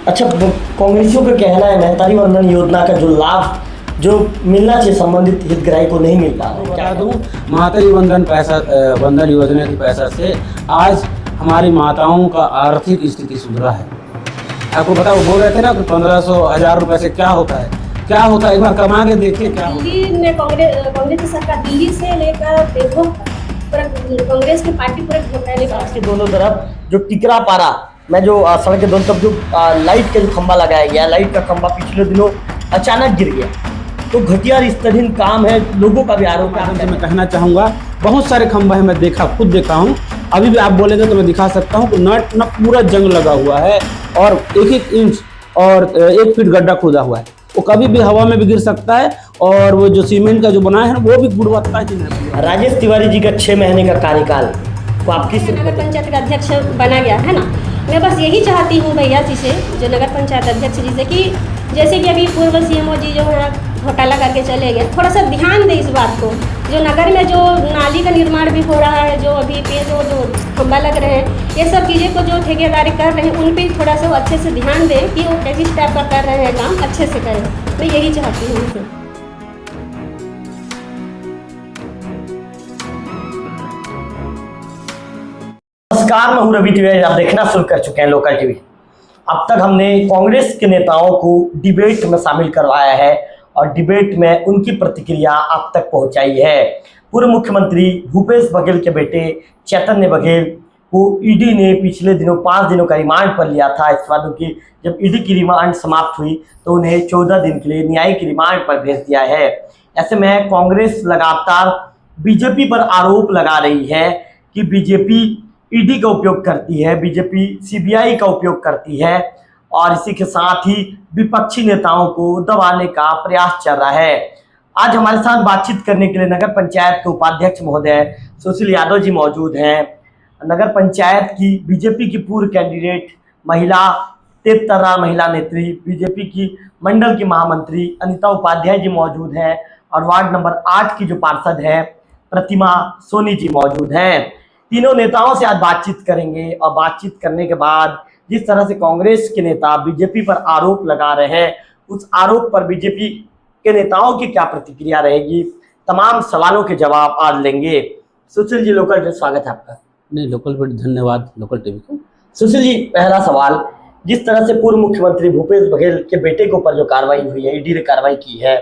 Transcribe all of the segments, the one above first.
अच्छा, कांग्रेसियों का कहना है महतारी वंदन योजना का जो लाभ जो मिलना चाहिए संबंधित हितग्राही को नहीं मिल रहा है। बता दूं, महतारी वंदन योजना के पैसा से आज हमारी माताओं का आर्थिक स्थिति सुधरा है। आपको बता, वो बोल रहे थे ना कि 1500-1000 रुपए से क्या होता है, क्या होता है, एक बार कमा के देखिए क्या होता है। दिल्ली में कांग्रेस की सरकार, दिल्ली से लेकर देखो कांग्रेस की पार्टी पूरे घोटाले के दोनों तरफ जो टिकरा पारा में जो सड़क के दोनों तरफ जो लाइट का जो खंभा लगाया गया, लाइट का खंभा पिछले दिनों अचानक गिर गया, तो घटिया स्तरहीन काम है, लोगों का भी आरोप है। मैं कहना चाहूँगा, बहुत सारे खंभे हैं, मैं खुद देखा हूँ। अभी भी आप बोलेंगे तो मैं दिखा सकता हूँ कि नट न पूरा जंग लगा हुआ है और 1-1 इंच और 1 फीट गड्ढा खोदा हुआ है। वो कभी भी हवा में भी गिर सकता है और वो जो सीमेंट का जो बनाया है वो भी गुणवत्ताहीन है। राजेश तिवारी जी का 6 महीने का कार्यकाल को आपकी नगर पंचायत का अध्यक्ष बना गया है ना। मैं बस यही चाहती हूँ भैया जी से, जो नगर पंचायत अध्यक्ष जी से, कि जैसे कि अभी पूर्व सीएमओ जी जो है घोटाला करके चले गए, थोड़ा सा ध्यान दें इस बात को। जो नगर में जो नाली का निर्माण भी हो रहा है, जो अभी पे जो खंभा लग रहे हैं, ये सब चीज़ें को जो ठेकेदारी कर रहे हैं उन पर थोड़ा सा अच्छे से ध्यान दें कि वो किस टाइप का कर रहे हैं काम, अच्छे से करें। मैं यही चाहती हूँ उनसे। नमस्कार, मैं हूं रवि तिवारी, आप देखना शुरू कर चुके हैं लोकल टीवी। अब तक हमने कांग्रेस के नेताओं को डिबेट में शामिल करवाया है और डिबेट में उनकी प्रतिक्रिया आप तक पहुंचाई है। पूर्व मुख्यमंत्री भूपेश बघेल के बेटे चैतन्य बघेल को ईडी ने पिछले दिनों 5 दिनों का रिमांड पर लिया था। इसके बाद उनकी जब ईडी की रिमांड समाप्त हुई तो उन्हें 14 दिन के लिए न्यायिक रिमांड पर भेज दिया है। ऐसे में कांग्रेस लगातार बीजेपी पर आरोप लगा रही है कि बीजेपी ईडी का उपयोग करती है, बीजेपी सीबीआई का उपयोग करती है और इसी के साथ ही विपक्षी नेताओं को दबाने का प्रयास चल रहा है। आज हमारे साथ बातचीत करने के लिए नगर पंचायत के उपाध्यक्ष महोदय सुशील यादव जी मौजूद हैं। नगर पंचायत की बीजेपी की पूर्व कैंडिडेट महिला तेजतर्रा महिला नेत्री, बीजेपी की मंडल की महामंत्री अनिता उपाध्याय जी मौजूद हैं और वार्ड नंबर 8 की जो पार्षद है प्रतिमा सोनी जी मौजूद हैं। तीनों नेताओं से आज बातचीत करेंगे और बातचीत करने के बाद जिस तरह से कांग्रेस के नेता बीजेपी पर आरोप लगा रहे हैं, उस आरोप पर बीजेपी के नेताओं की क्या प्रतिक्रिया रहेगी, तमाम सवालों के जवाब आज लेंगे। सुशील जी, लोकल टीवी स्वागत है आपका। नहीं, लोकल पर धन्यवाद, लोकल टीवी को। सुशील जी, पहला सवाल, जिस तरह से पूर्व मुख्यमंत्री भूपेश बघेल के बेटे के ऊपर जो कार्रवाई हुई है, ईडी ने कार्रवाई की है,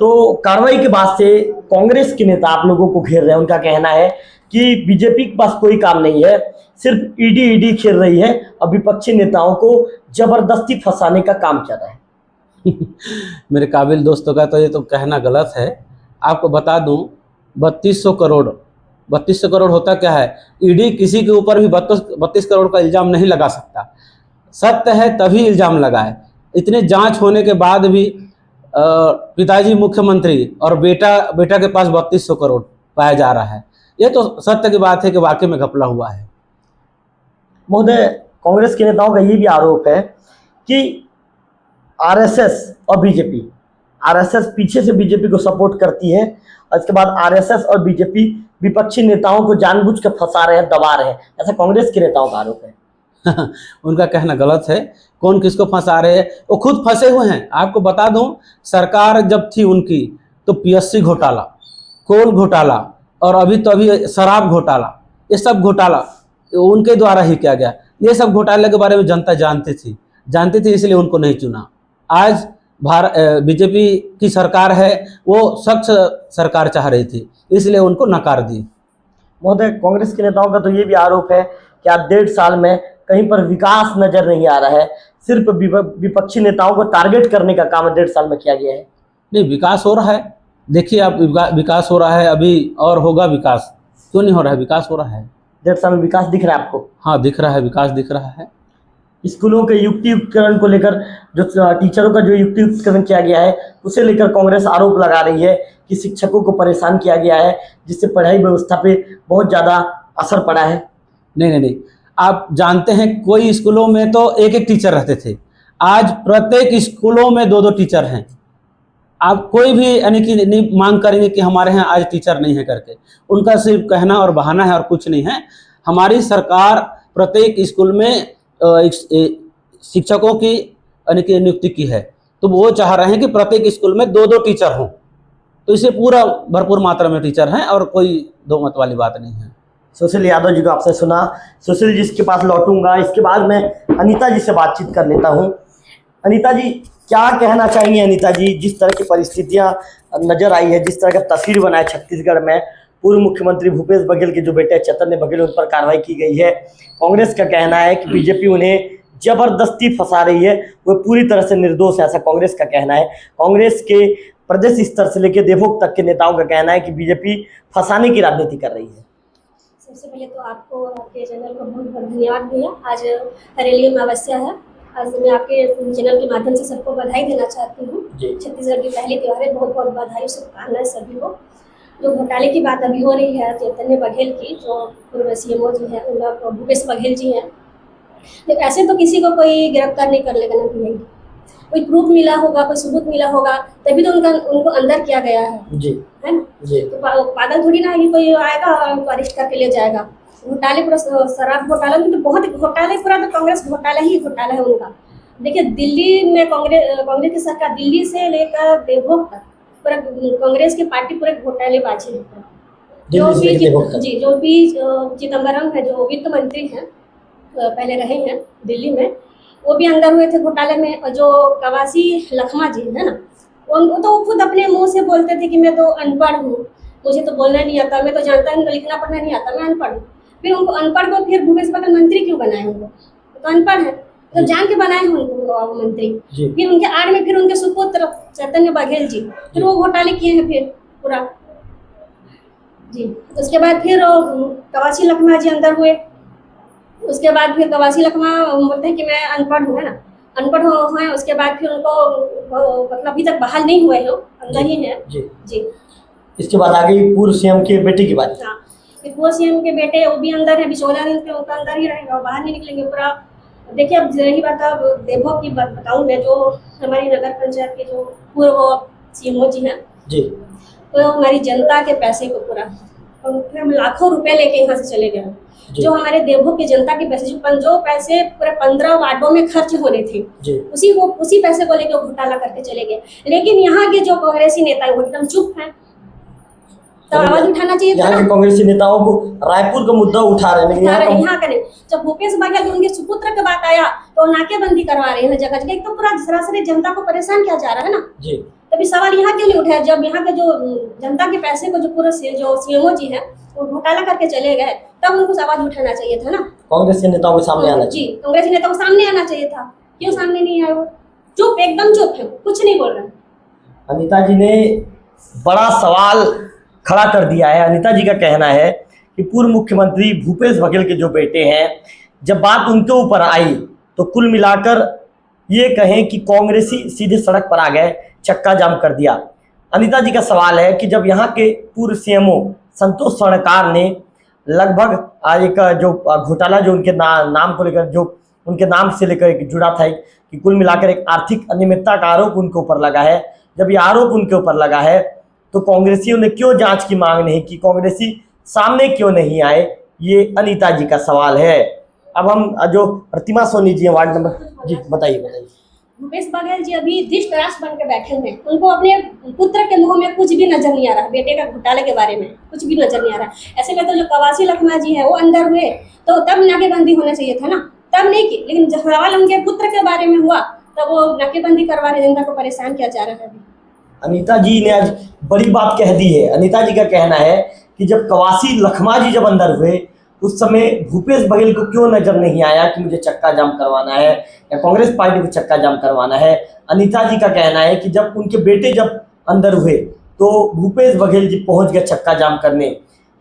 तो कार्रवाई के बाद से कांग्रेस के नेता आप लोगों को घेर रहे हैं। उनका कहना है कि बीजेपी के पास कोई काम नहीं है, सिर्फ ईडी खेल रही है और विपक्षी नेताओं को जबरदस्ती फंसाने का काम चल रहा है। मेरे काबिल दोस्तों का तो ये तो कहना गलत है। आपको बता दूं, 3200 करोड़ होता क्या है? ईडी किसी के ऊपर भी 32 करोड़ का इल्जाम नहीं लगा सकता। सत्य है तभी इल्जाम लगाए। इतने जांच होने के बाद भी पिताजी मुख्यमंत्री और बेटा के पास 3200 करोड़ पाया जा रहा है। ये तो सत्य की बात है कि वाकई में घपला हुआ है। महोदय, कांग्रेस के नेताओं का ये भी आरोप है कि आरएसएस और बीजेपी, आरएसएस पीछे से बीजेपी को सपोर्ट करती है और इसके बाद आरएसएस और बीजेपी विपक्षी नेताओं को जानबूझ कर फंसा रहे हैं, दबा रहे हैं, ऐसा कांग्रेस के नेताओं का आरोप है। उनका कहना गलत है। कौन किसको फंसा रहे हैं? वो खुद फंसे हुए हैं। आपको बता दूं, सरकार जब थी उनकी तो पीएससी घोटाला, कोल घोटाला और अभी शराब घोटाला, ये सब घोटाला उनके द्वारा ही किया गया। ये सब घोटाले के बारे में जनता जानती थी, इसलिए उनको नहीं चुना। आज बीजेपी की सरकार है, वो सख्त सरकार चाह रही थी, इसलिए उनको नकार दी। महोदय, कांग्रेस के नेताओं का तो ये भी आरोप है कि आज 1.5 साल में कहीं पर विकास नजर नहीं आ रहा है, सिर्फ विपक्षी नेताओं को टारगेट करने का काम 1.5 साल में किया गया है। नहीं, विकास हो रहा है। देखिए आप, विकास हो रहा है अभी और होगा विकास। क्यों नहीं हो रहा है? विकास हो रहा है। 1.5 साल में विकास दिख रहा है आपको? हाँ, दिख रहा है, विकास दिख रहा है। स्कूलों के युक्तिकरण को लेकर, जो टीचरों का जो युक्तिकरण किया गया है, उसे लेकर कांग्रेस आरोप लगा रही है कि शिक्षकों को परेशान किया गया है, जिससे पढ़ाई व्यवस्था पे बहुत ज़्यादा असर पड़ा है। नहीं, आप जानते हैं कोई स्कूलों में तो 1-1 टीचर रहते थे, आज प्रत्येक स्कूलों में 2-2 टीचर हैं। आप कोई भी यानी कि नहीं मांग करेंगे कि हमारे यहाँ आज टीचर नहीं है करके। उनका सिर्फ कहना और बहाना है और कुछ नहीं है। हमारी सरकार प्रत्येक स्कूल में शिक्षकों की यानी कि नियुक्ति की है, तो वो चाह रहे हैं कि प्रत्येक स्कूल में 2-2 टीचर हों। तो इसे पूरा भरपूर मात्रा में टीचर हैं और कोई दो मत वाली बात नहीं है। सुशील यादव जी को आपसे सुना। सुशील जी के पास लौटूंगा, इसके बाद मैं अनीता जी से बातचीत कर लेता हूं। अनीता जी, क्या कहना चाहेंगे? अनीता जी, जिस तरह की परिस्थितियां नजर आई है, जिस तरह का तस्वीर बना है छत्तीसगढ़ में, पूर्व मुख्यमंत्री भूपेश बघेल के जो बेटे चैतन्य बघेल, उन पर कार्रवाई की गई है। कांग्रेस का कहना है कि बीजेपी उन्हें जबरदस्ती फंसा रही है, वो पूरी तरह से निर्दोष है, ऐसा कांग्रेस का कहना है। कांग्रेस के प्रदेश स्तर से लेकर देवभोग तक के नेताओं का कहना है कि बीजेपी फंसाने की राजनीति कर रही है। सबसे पहले तो आपको, आपके चैनल को बहुत बहुत धन्यवाद भैया। आज हरेली अमावस्या है। आज मैं आपके चैनल के माध्यम से सबको बधाई देना चाहती हूँ। छत्तीसगढ़ की पहली त्यौहार है, बहुत बहुत बधाई, शुभकामनाएं सभी को। जो घोटाले की बात अभी हो रही है चैतन्य बघेल की, जो पूर्व सीएमओ जी हैं, भूपेश बघेल जी हैं, तो ऐसे तो किसी को कोई गिरफ्तार नहीं कर लेगा ना भैया। कोई प्रूफ मिला होगा, कोई सबूत मिला होगा, तभी तो उनको अंदर किया गया है जी, है ना जी। तो पागल थोड़ी ना है कि कोई आएगा और अरेस्ट करके ले जाएगा। घोटाले पूरा शराब घोटाला तो बहुत घोटाले, पूरा तो कांग्रेस घोटाला ही घोटाला है उनका। देखिए, दिल्ली में कांग्रेस की सरकार, दिल्ली से लेकर देवभोग तक पूरा कांग्रेस की पार्टी पूरे घोटालेबाजी है। जो भी चिदम्बरम है, जो वित्त मंत्री हैं, पहले रहे हैं दिल्ली में, वो भी अंदर हुए थे घोटाले में। और जो कवासी लखमा जी है ना, वो तो खुद अपने मुंह से बोलते थे कि मैं तो अनपढ़ हूँ, मुझे तो बोलना नहीं आता, मैं तो जानता हूँ लिखना पढ़ना नहीं आता, मैं अनपढ़ हूँ। फिर उनको अनपढ़ को फिर भूपेश बघेल मंत्री क्यों बनाए? उनको तो अनपढ़ है, तो जान के बनाए हैं उनको मंत्री। फिर उनके आड़ में फिर उनके सुपुत्र चैतन्य बघेल जी, फिर वो घोटाले किए हैं फिर पूरा जी। उसके बाद फिर कवासी लखमा जी अंदर हुए। उसके बाद फिर कवासी लखमा बोलते हैं कि मैं अनपढ़ हूँ, है ना, अनपढ़ हैं। उसके बाद फिर उनको मतलब अभी तक बहाल नहीं हुए हैं, अंदर ही है जी। इसके बाद आ गई पूर्व सीएम के बेटे की बात। हाँ, पूर्व सीएम के बेटे वो भी अंदर है, अभी 14 दिन पे उनका अंदर ही रहेगा, बाहर नहीं निकलेंगे पूरा। देखिए, अब यही बात, अब देवभोग की बात बताऊँ मैं, जो हमारी नगर पंचायत के जो पूर्व सीएमओ जी हैं जी, तो हमारी जनता के पैसे को पूरा हम लाखों रुपए लेके यहाँ से चले गए। जो हमारे देवभोग की जनता के पैसे, जो पैसे पूरे 15 वार्डों में खर्च होने थे, उसी पैसे को लेकर घोटाला करके चले गए। लेकिन यहाँ के जो कांग्रेसी नेता है वो एकदम चुप हैं। तो आवाज उठाना चाहिए था। यहाँ के कांग्रेसी नेताओं को रायपुर का मुद्दा उठा रहे हैं, यहाँ का नहीं। जब भूपेश बघेल उनके सुपुत्र की बात आया तो नाकेबंदी करवा रहे हैं जगह जगह, एक तो पूरा सरासरी जनता को परेशान किया जा रहा है ना जी। तभी सवाल यहाँ क्यों नहीं उठाया? जब यहाँ के जो जनता के पैसे को जो पूरा जो सीएमओ जी है वो घोटाला करके चले गए, तब उनको आवाज उठाना चाहिए था ना, कांग्रेस के नेताओं के सामने आना जी। कांग्रेस के नेताओं को सामने आना चाहिए था, क्यों सामने नहीं आए? वो चुप, एकदम चुप है, कुछ नहीं बोल रहे। अनीता जी ने बड़ा सवाल खड़ा कर दिया है। अनीता जी का कहना है कि पूर्व मुख्यमंत्री भूपेश बघेल के जो बेटे हैं, जब बात उनके ऊपर आई तो कुल मिलाकर ये कहें कि कांग्रेसी सीधे सड़क पर आ गए, चक्का जाम कर दिया। अनीता जी का सवाल है कि जब यहाँ के पूर्व सीएमओ संतोष स्वर्णकार ने लगभग एक जो घोटाला जो उनके नाम को लेकर, जो उनके नाम से लेकर जुड़ा था, कि कुल मिलाकर एक आर्थिक अनियमितता का आरोप उनके ऊपर लगा है, जब ये आरोप उनके ऊपर लगा है तो कांग्रेसियों ने क्यों जांच की मांग नहीं की, कांग्रेसी सामने क्यों नहीं आए? ये अनीता जी का सवाल है। अब हम जो प्रतिमा सोनी जी हैं, वार्ड नंबर जी, बताइए। भूपेश बघेल जी अभी धृतराज बन के बैठे हुए हैं, उनको अपने पुत्र के मुंह में कुछ भी नजर नहीं आ रहा, बेटे का घोटाले के बारे में कुछ भी नजर नहीं आ रहा। ऐसे में तो जो कवासी लखमा जी है वो अंदर हुए तो तब नाकेबंदी होना चाहिए था ना, तब नहीं की। लेकिन जब सवाल उनके पुत्र के बारे में हुआ तब वो नाकेबंदी करवा रहे, जनता को परेशान किया जा रहा है। अनीता जी ने आज बड़ी बात कह दी है। अनीता जी का कहना है कि जब कवासी लखमा जी जब अंदर हुए उस समय भूपेश बघेल को क्यों नजर नहीं आया कि मुझे चक्का जाम करवाना है या कांग्रेस पार्टी को चक्का जाम करवाना है। अनीता जी का कहना है कि जब उनके बेटे जब अंदर हुए तो भूपेश बघेल जी पहुंच गए चक्का जाम करने।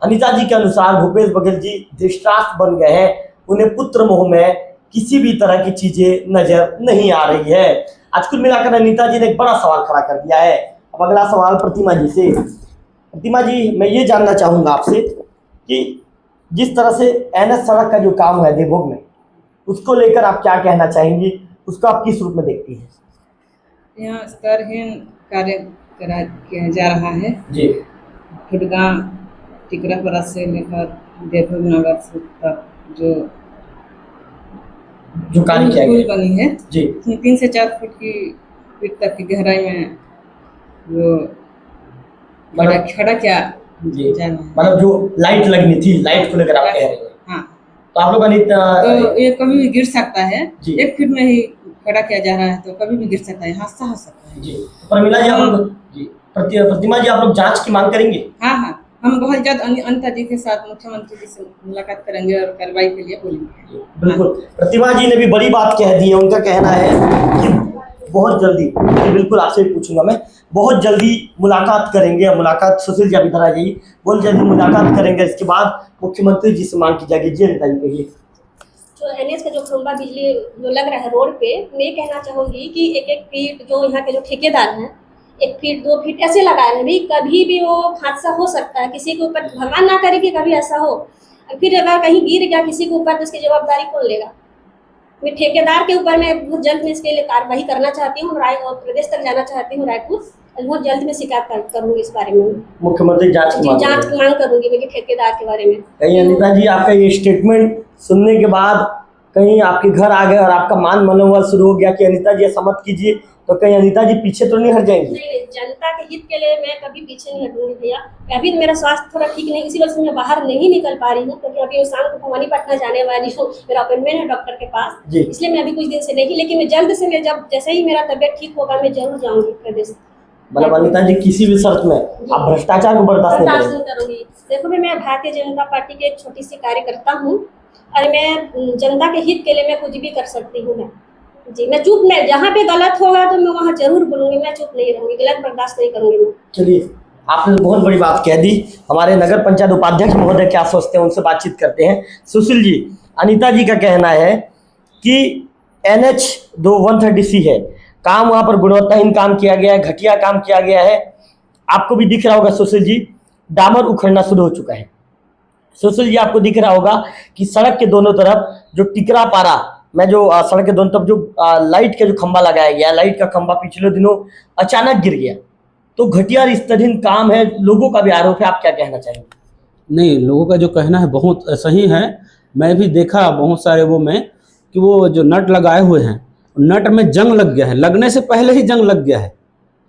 अनीता जी के अनुसार भूपेश बघेल जी धृतराष्ट्र बन गए हैं, उन्हें पुत्र मोह में किसी भी तरह की चीजें नजर नहीं आ रही है। आज कुल मिलाकर अनीता जी ने एक बड़ा सवाल खड़ा कर दिया है। अब अगला सवाल प्रतिमा जी से। प्रतिमा जी, मैं ये जानना चाहूँगा आपसे कि जिस तरह से NH सड़क का जो काम है देवभोग में, उसको लेकर आप क्या कहना चाहेंगी, उसको आप किस रूप में देखती हैं? यहाँ स्तरहीन कार्य किया जा रहा है जी। खुडगांव टिकरापरा से लेकर देवभोग नगर तक जो जो कार्य किया पुल गया बनी है जी 3 से 4 फुट की फीट तक की गहराई में वो खड़ा क्या जी जाना है। मतलब जो लाइट लगनी थी, लाइट को लेकर आप कह रहे हैं। हाँ, तो आप लोग तो ये कभी भी गिर सकता है। जी। 1 फीट में ही खड़ा किया जा रहा है तो कभी भी गिर सकता है, हादसा हो सकता है। जी प्रमिला जी, आप लोग जी प्रतिमा जी, आप लोग जांच की मांग करेंगे? हाँ हाँ, हम बहुत जल्द अनिता जी के साथ मुख्यमंत्री जी से मुलाकात करेंगे और कार्रवाई के लिए बोलेंगे। बिल्कुल, प्रतिमा जी ने भी बड़ी बात कह दी है। उनका कहना है कि बहुत जल्दी, बिल्कुल आपसे भी पूछूंगा मैं, बहुत जल्दी मुलाकात करेंगे। मुलाकात सुशील जी अभी इधर आ जाइए, बहुत जल्दी मुलाकात करेंगे, इसके बाद मुख्यमंत्री जी से मांग की जाएगी। जी अनिता जी कहिए। जो एनएच का जो खंभा बिजली जो लग रहा है रोड पे, मैं ये कहना चाहूँगी कि 1-1 फीट जो यहाँ के जो ठेकेदार हैं 1 फीट 2 फीट ऐसे लगाए हैं भी, कभी भी वो हादसा हो सकता है किसी के ऊपर। भगवान ना करे कि कभी ऐसा हो, फिर अगर कहीं गिर गया किसी के ऊपर तो उसकी जवाबदारी कौन लेगा। मैं ठेकेदार के ऊपर मैं बहुत जल्द में इसके लिए कार्रवाई करना चाहती हूँ। प्रदेश तक जाना चाहती हूँ, रायपुर, बहुत जल्द में शिकायत करूँगी इस बारे में। मुख्यमंत्री जांच की मांग जांच की मांग करूँगी मैं ठेकेदार के बारे में। कहीं अनिता जी आपका ये स्टेटमेंट सुनने के बाद कहीं आपके घर आ गए और आपका मान मनोबल शुरू हो गया कि अनिता जी ऐसा मत कीजिए, तो कहीं अनिता जी पीछे तो नहीं हट जाएंगी? नहीं, जनता के हित के लिए मैं कभी पीछे नहीं हटूंगी भैया। अभी मेरा स्वास्थ्य थोड़ा ठीक नहीं, इसी वजह से मैं बाहर नहीं निकल पा रही हूँ, क्योंकि अभी शाम को भवानीपटना जाने वाली हूँ। मेरा अपॉइंटमेंट है डॉक्टर के पास, इसलिए मैं अभी कुछ दिन से नहीं, लेकिन मैं जल्द से मैं जब जैसे ही मेरा तबियत ठीक होगा मैं जरूर जाऊँगी प्रदेश। मतलब अनिता जी किसी भी शर्त में आप भ्रष्टाचार को बर्दाश्त नहीं करूँगी। देखो मैं भारतीय जनता पार्टी की एक छोटी सी कार्यकर्ता हूँ और मैं जनता के हित के लिए मैं कुछ भी कर सकती हूँ। मैं जी, मैं चुप, मैं जहाँ पे गलत होगा तो मैं वहाँ जरूर बोलूँगी, मैं चुप नहीं रहूँगी, गलत बर्दाश्त नहीं करूँगी मैं। चलिए, आपने तो बहुत बड़ी बात कह दी। हमारे नगर पंचायत उपाध्यक्ष महोदय क्या सोचते हैं, उनसे बातचीत करते हैं। सुशील जी, अनिता जी का कहना है कि NH 130C है, काम वहाँ पर गुणवत्ताहीन काम किया गया है, घटिया काम किया गया है। आपको भी दिख रहा होगा सुशील जी, डामर उखड़ना शुरू हो चुका है। सुशील जी, आपको दिख रहा होगा कि सड़क के दोनों तरफ जो टिकरा पारा में जो सड़क के दोनों तरफ जो लाइट का जो खंभा लगाया गया, लाइट का खंभा पिछले दिनों अचानक गिर गया, तो घटिया स्तरहीन काम है, लोगों का भी आरोप है। आप क्या कहना चाहेंगे? नहीं, लोगों का जो कहना है बहुत सही है। मैं भी देखा बहुत सारे वो में कि वो जो नट लगाए हुए हैं, नट में जंग लग गया है, लगने से पहले ही जंग लग गया है।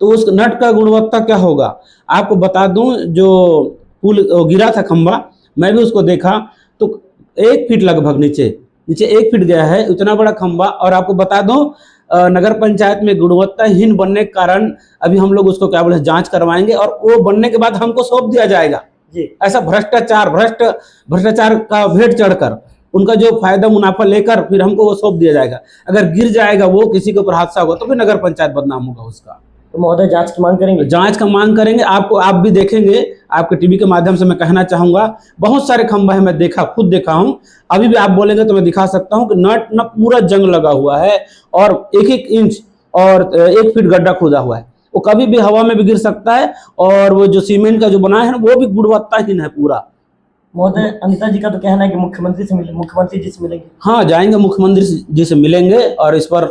तो उस नट का गुणवत्ता क्या होगा? आपको बता दूं, जो पुल गिरा था खंभा, मैं भी उसको देखा तो 1 फीट लगभग नीचे 1 फीट गया है, उतना बड़ा खंभा। और आपको बता दूं, नगर पंचायत में गुणवत्ताहीन बनने के कारण अभी हम लोग उसको क्या बोले जांच करवाएंगे और वो बनने के बाद हमको सौंप दिया जाएगा जी। ऐसा भ्रष्टाचार का भेंट चढ़कर उनका जो फायदा मुनाफा लेकर फिर हमको वो सौंप दिया जाएगा। अगर गिर जाएगा वो, किसी के ऊपर हादसा होगा तो फिर नगर पंचायत बदनाम होगा उसका। तो महोदय जांच की मांग करेंगे? जांच का मांग करेंगे। आप भी देखेंगे, आपके टीवी के माध्यम से मैं कहना चाहूंगा, बहुत सारे खंभे हैं, मैं देखा, खुद देखा हूं। अभी भी आप बोलेंगे तो मैं दिखा सकता हूं कि नट न पूरा जंग लगा हुआ है और 1-1 इंच और 1 फीट गड्ढा खुदा हुआ है। वो कभी भी हवा में भी गिर सकता है। और वो जो सीमेंट का जो बनाया है वो भी गुणवत्ताहीन है पूरा। महोदय, अनिता जी का तो कहना है कि मुख्यमंत्री जी से मिलेंगे। हाँ, जाएंगे, मुख्यमंत्री जी से मिलेंगे और इस पर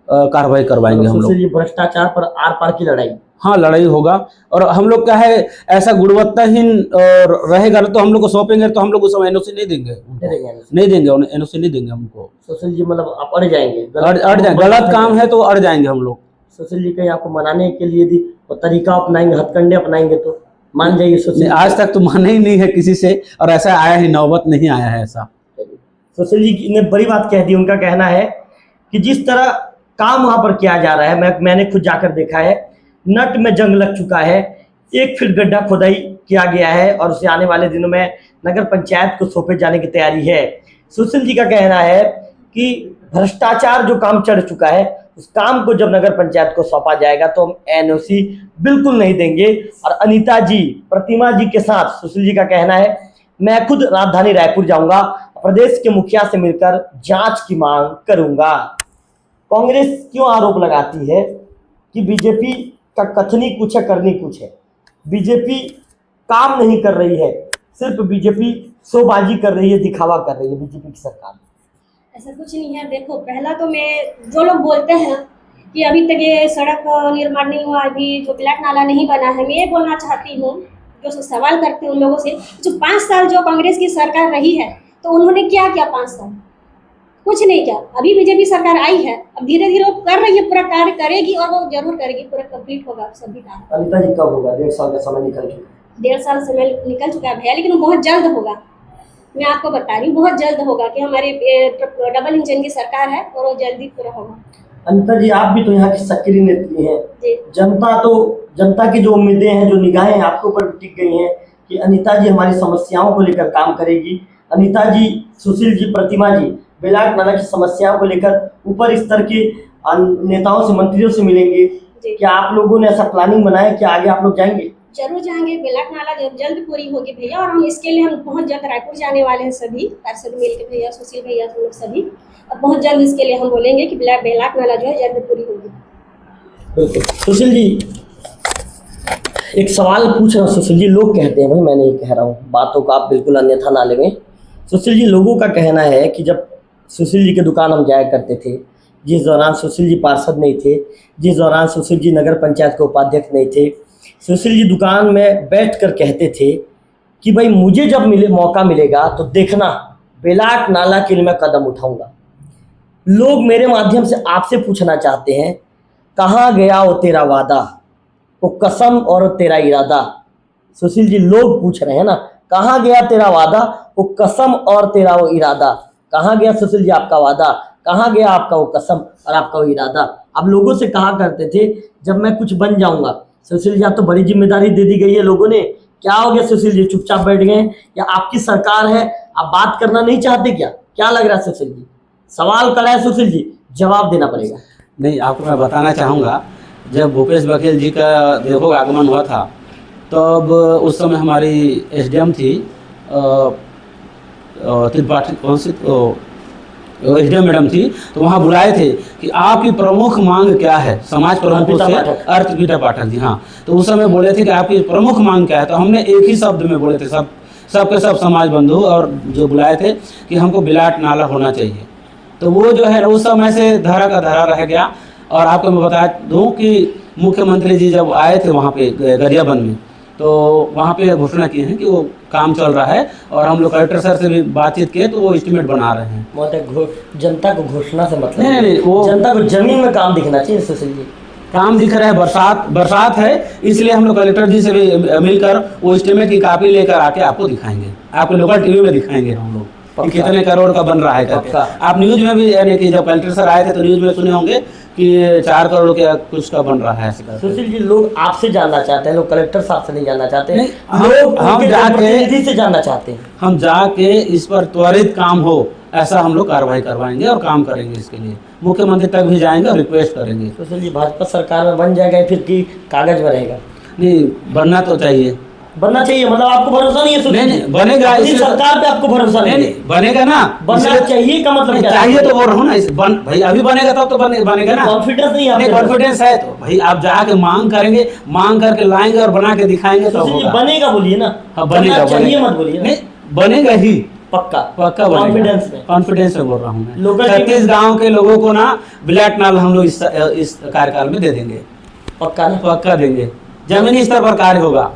कार्रवाई करवाएंगे हम लोग। भ्रष्टाचार पर आर पार की लड़ाई। हाँ, लड़ाई होगा। और हम लोग क्या है, ऐसा गुणवत्ताहीन रहेगा तो हम लोग को सौंपेंगे तो हम लोग उस समय NOC नहीं देंगे, NOC नहीं देंगे हमको। सुशील जी, मतलब आप अड़ जाएंगे? अड़ जाएंगे, गलत काम है तो अड़ जाएंगे हम लोग। सुशील जी, कहीं आपको मनाने के लिए यदि वो तरीका अपनाएंगे, हथकंडे अपनाएंगे तो मान जाइए सुशील? आज तक तो माने ही नहीं है किसी से, और ऐसा आया ही, नौबत नहीं आया है ऐसा। सुशील जी ने बड़ी बात कह दी। उनका कहना है कि जिस तरह काम वहां पर किया जा रहा है, मैंने खुद जाकर देखा है, नट में जंग लग चुका है, 1 फीट गड्ढा खोदाई किया गया है और उसे आने वाले दिनों में नगर पंचायत को सौंपे जाने की तैयारी है। सुशील जी का कहना है कि भ्रष्टाचार जो काम चढ़ चुका है, उस काम को जब नगर पंचायत को सौंपा जाएगा तो हम NOC बिल्कुल नहीं देंगे। और अनिता जी, प्रतिमा जी के साथ सुशील जी का कहना है, मैं खुद राजधानी रायपुर जाऊंगा, प्रदेश के मुखिया से मिलकर जांच की मांग करूंगा। कांग्रेस क्यों आरोप लगाती है कि बीजेपी का कथनी कुछ है, करनी कुछ है? बीजेपी काम नहीं कर रही है, सिर्फ बीजेपी शोबाजी कर रही है, दिखावा कर रही है बीजेपी की सरकार। ऐसा कुछ नहीं है। देखो, पहला तो मैं, जो लोग बोलते हैं कि अभी तक ये सड़क निर्माण नहीं हुआ, अभी जो ब्लैक नाला नहीं बना है, मैं ये बोलना चाहती हूँ, जो सवाल करते हैं उन लोगों से, जो 5 साल जो कांग्रेस की सरकार रही है तो उन्होंने क्या किया? 5 साल कुछ नहीं किया। अभी बीजेपी सरकार आई है, अब धीरे धीरे वो कर रही है, पूरा कार्य करेगी और वो जरूर करेगी, पूरा कंप्लीट होगा सभी काम। अनिता जी कब होगा? 1.5 साल का समय निकल चुका है। 1.5 साल समय निकल चुका है भैया, लेकिन वो बहुत जल्द होगा। मैं आपको बता रही हूँ बहुत जल्द होगा कि हमारी डबल इंजन की सरकार है और वो जल्दी पूरा होगा। अनिता जी आप भी तो यहाँ की सक्रिय नेत्री हैं। जनता की जो उम्मीदें हैं, जो निगाहें आपके ऊपर टिक गई हैं कि अनिता जी हमारी समस्याओं को लेकर काम करेगी। अनिता जी, सुशील जी, प्रतिमा जी बेलाट नाला की समस्याओं को लेकर ऊपर स्तर के नेताओं से, मंत्रियों से मिलेंगे। क्या आप लोगों ने ऐसा प्लानिंग बनाया कि आगे आप लोग जाएंगे? जरूर जाएंगे। बेलाट नाला जल्द पूरी होगी भैया, और हम इसके लिए हम बहुत जल्द रायपुर जाने वाले हैं, सभी पार्षद मिलकर भैया, सुशील भैया, हम लोग सभी, और बहुत जल्द इसके लिए हम बोलेंगे कि बेलाट नाला जो है जल्द पूरी होगी। बिल्कुल। सुशील जी एक सवाल पूछ रहा हूँ। सुशील जी, लोग कहते हैं, भाई मैं नहीं कह रहा हूँ, बातों को आप बिल्कुल अन्यथा ना लें। सुशील जी, लोगों का कहना है कि जब सुशील जी की दुकान हम जाया करते थे, जिस दौरान सुशील जी पार्षद नहीं थे, जिस दौरान सुशील जी नगर पंचायत के उपाध्यक्ष नहीं थे, सुशील जी दुकान में बैठकर कहते थे कि भाई मुझे जब मौका मिलेगा तो देखना बेलाट नाला के लिए मैं कदम उठाऊंगा। लोग मेरे माध्यम से आपसे पूछना चाहते हैं, कहाँ गया वो तेरा वादा, वो कसम और तेरा इरादा? सुशील जी, लोग पूछ रहे हैं ना, कहाँ गया तेरा वादा, वो कसम और तेरा वो इरादा? कहाँ गया सुशील जी आपका वादा, कहाँ गया आपका वो कसम और आपका वो इरादा? आप लोगों से कहा करते थे जब मैं कुछ बन जाऊंगा। सुशील जी, आप तो बड़ी जिम्मेदारी दे दी गई है लोगों ने, क्या हो गया सुशील जी? चुपचाप बैठ गए या आपकी सरकार है, आप बात करना नहीं चाहते क्या? क्या लग रहा है सुशील जी? सवाल कड़ा है सुशील जी, जवाब देना पड़ेगा। नहीं, आपको मैं बताना चाहूँगा, जब भूपेश बघेल जी का देखो आगमन हुआ था, तब उस समय हमारी एसडीएम थी त्रिपाठी, कौन सी एसडीएम मैडम थी, तो वहाँ बुलाए थे कि आपकी प्रमुख मांग क्या है, समाज प्रमुखों से, अर्पिता पाठक जी, हाँ। तो उस समय बोले थे कि आपकी प्रमुख मांग क्या है, तो हमने एक ही शब्द में बोले थे, सबके सब समाज बंधु और जो बुलाए थे कि हमको बेलाट नाला होना चाहिए। तो वो जो है उस समय से धरा का धरा रह गया। और आपको मैं बता दूं कि मुख्यमंत्री जी जब आए थे वहाँ पे गरियाबंद में, तो वहाँ पे घोषणा की है कि वो काम चल रहा है, और हम लोग कलेक्टर सर से भी बातचीत किए तो वो एस्टिमेट बना रहे हैं। जनता को घोषणा से मतलब नहीं, वो जनता को जमीन में काम दिखना चाहिए। सुशील जी, काम दिख रहा है, बरसात है, इसलिए हम लोग कलेक्टर जी से भी मिलकर वो एस्टिमेट की कॉपी लेकर आके आपको दिखाएंगे, आपको लोकल टीवी में दिखाएंगे हम लोग कि कितने करोड़ का बन रहा है करके। आप न्यूज में भी, यानी कि जब कलेक्टर सर आए थे तो न्यूज में सुने होंगे कि 4 करोड़ के कुछ का बन रहा है। सुशील जी, लोग आपसे जानना चाहते हैं, लोग कलेक्टर साहब से नहीं जानना चाहते, लोग हम जाके से जानना चाहते हैं। हम जाके इस पर त्वरित काम हो ऐसा हम लोग कार्रवाई करवाएंगे और काम करेंगे। इसके लिए मुख्यमंत्री तक भी जाएंगे और रिक्वेस्ट करेंगे। सुशील जी, भाजपा सरकार में बन जाएगा फिर कि कागज में रहेगा? नहीं, बनना तो चाहिए, बनना चाहिए। मतलब आपको भरोसा नहीं है सुशील? नहीं, बनेगा। इस सरकार पे आपको भरोसा नहीं? बनेगा ना, बनना चाहिए का मतलब क्या? चाहिए तो बोल रहा हूँ ना, भाई अभी बनेगा तब तो बनेगा ना। कॉन्फिडेंस नहीं है? कॉन्फिडेंस है तो भाई आप जाके मांग करेंगे, मांग करके लाएंगे और बना के दिखाएंगे तो होगा। बनेगा बोलिए ना। हाँ, बनेगा, चाहिए मत बोलिए। नहीं, बनेगा ही, पक्का कॉन्फिडेंस में बोल रहा हूँ मैं। 36 गाँव के लोगों को ना बेलाट नाला हम लोग इस कार्यकाल में दे देंगे, पक्का देंगे, जमीनी स्तर पर कार्य होगा।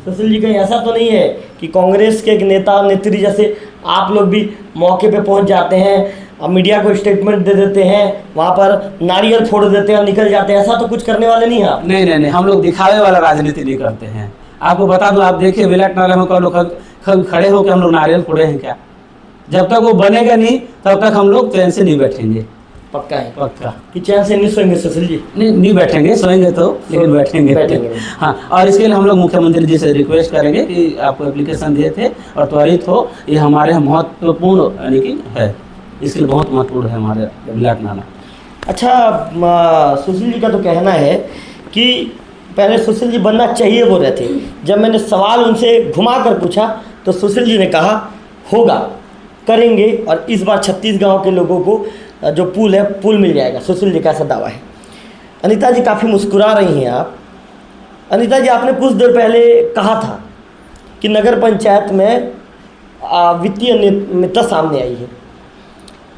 सुशील जी, कहीं ऐसा तो नहीं है कि कांग्रेस के एक नेता नेत्री जैसे आप लोग भी मौके पे पहुंच जाते हैं, अब मीडिया को स्टेटमेंट दे देते हैं, वहां पर नारियल फोड़ देते हैं और निकल जाते हैं, ऐसा तो कुछ करने वाले नहीं हैं आप? नहीं, हम लोग दिखावे वाला राजनीति नहीं करते हैं। आपको बता दूं, आप देखिए बेलाट नाला में लोग खड़े होकर हम लोग नारियल फोड़े हैं क्या? जब तक वो बनेगा नहीं तब तक हम लोग चैन से नहीं बैठेंगे। पक्का है? पक्का कि चैन से नहीं सोएंगे सुशील जी? नहीं बैठेंगे, सोएंगे तो, लेकिन बैठेंगे। हाँ, और इसके लिए हम लोग मुख्यमंत्री जी से रिक्वेस्ट करेंगे कि आपको एप्लीकेशन दिए थे और त्वरित हो, ये हमारे महत्वपूर्ण यानी कि है, इसके लिए बहुत महत्वपूर्ण है हमारे बेलाट नाला। अच्छा, सुशील जी का तो कहना है कि पहले सुशील जी बनना चाहिए बोल रहे थे। जब मैंने सवाल उनसे घुमा कर पूछा तो सुशील जी ने कहा होगा, करेंगे, और इस बार 36 गाँव के लोगों को जो पुल है, पुल मिल जाएगा। सुशील जी का ऐसा दावा है। अनिता जी, काफ़ी मुस्कुरा रही हैं आप। अनिता जी, आपने कुछ देर पहले कहा था कि नगर पंचायत में वित्तीय अनियमितता सामने आई है।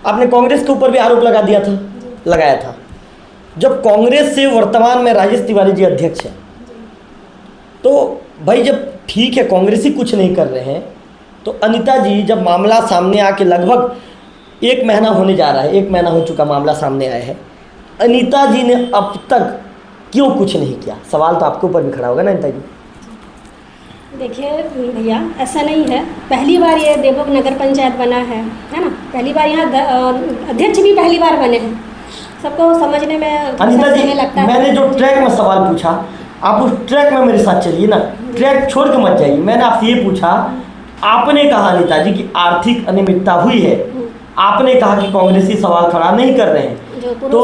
आपने कांग्रेस के ऊपर भी आरोप लगाया था। जब कांग्रेस से वर्तमान में राजेश तिवारी जी अध्यक्ष हैं, तो भाई जब ठीक है कांग्रेस ही कुछ नहीं कर रहे हैं, तो अनिता जी जब मामला सामने आके लगभग 1 महीना होने जा रहा है, 1 महीना हो चुका, मामला सामने आया है। अनीता जी ने अब तक क्यों कुछ नहीं किया? सवाल तो आपके ऊपर भी खड़ा होगा ना अनीता जी। देखिए भैया, ऐसा नहीं है, पहली बार ये देवोग नगर पंचायत बना है ना, पहली बार यहाँ अध्यक्ष भी पहली बार बने हैं, सबको समझने में अनीता जी लगता है। मैंने जो ट्रैक में सवाल पूछा, आप उस ट्रैक में मेरे साथ चलिए ना, ट्रैक छोड़ के मत जाइए। मैंने आपसे ये पूछा, आपने कहा अनीता जी कि आर्थिक अनियमितता हुई है, आपने कहा कि कांग्रेसी सवाल खड़ा नहीं कर रहे हैं, तो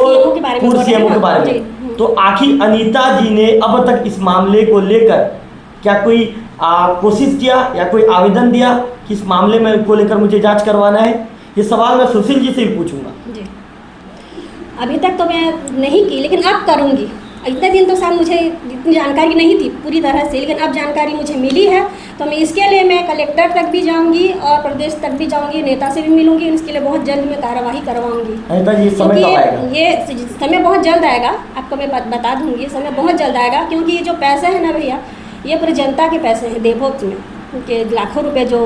पूर्व सीएमओ के बारे में, तो आखिर अनीता जी ने अब तक इस मामले को लेकर क्या कोई कोशिश किया या कोई आवेदन दिया कि इस मामले में को लेकर मुझे जांच करवाना है? ये सवाल मैं सुशील जी से भी पूछूंगा। जी, अभी तक तो मैं नहीं की, लेकिन अब करूँगी। इतने दिन तो शायद मुझे इतनी जानकारी नहीं थी पूरी तरह से, लेकिन अब जानकारी मुझे मिली है, तो मैं इसके लिए मैं कलेक्टर तक भी जाऊंगी और प्रदेश तक भी जाऊंगी, नेता से भी मिलूंगी, इसके लिए बहुत जल्द मैं कार्रवाई करवाऊंगी। ये समय कब आएगा? ये समय बहुत जल्द आएगा, आपको मैं बता दूंगी, समय बहुत जल्द आएगा, क्योंकि ये जो पैसे हैं ना भैया, ये पूरी जनता के पैसे हैं देवभोग में, उनके लाखों रुपये जो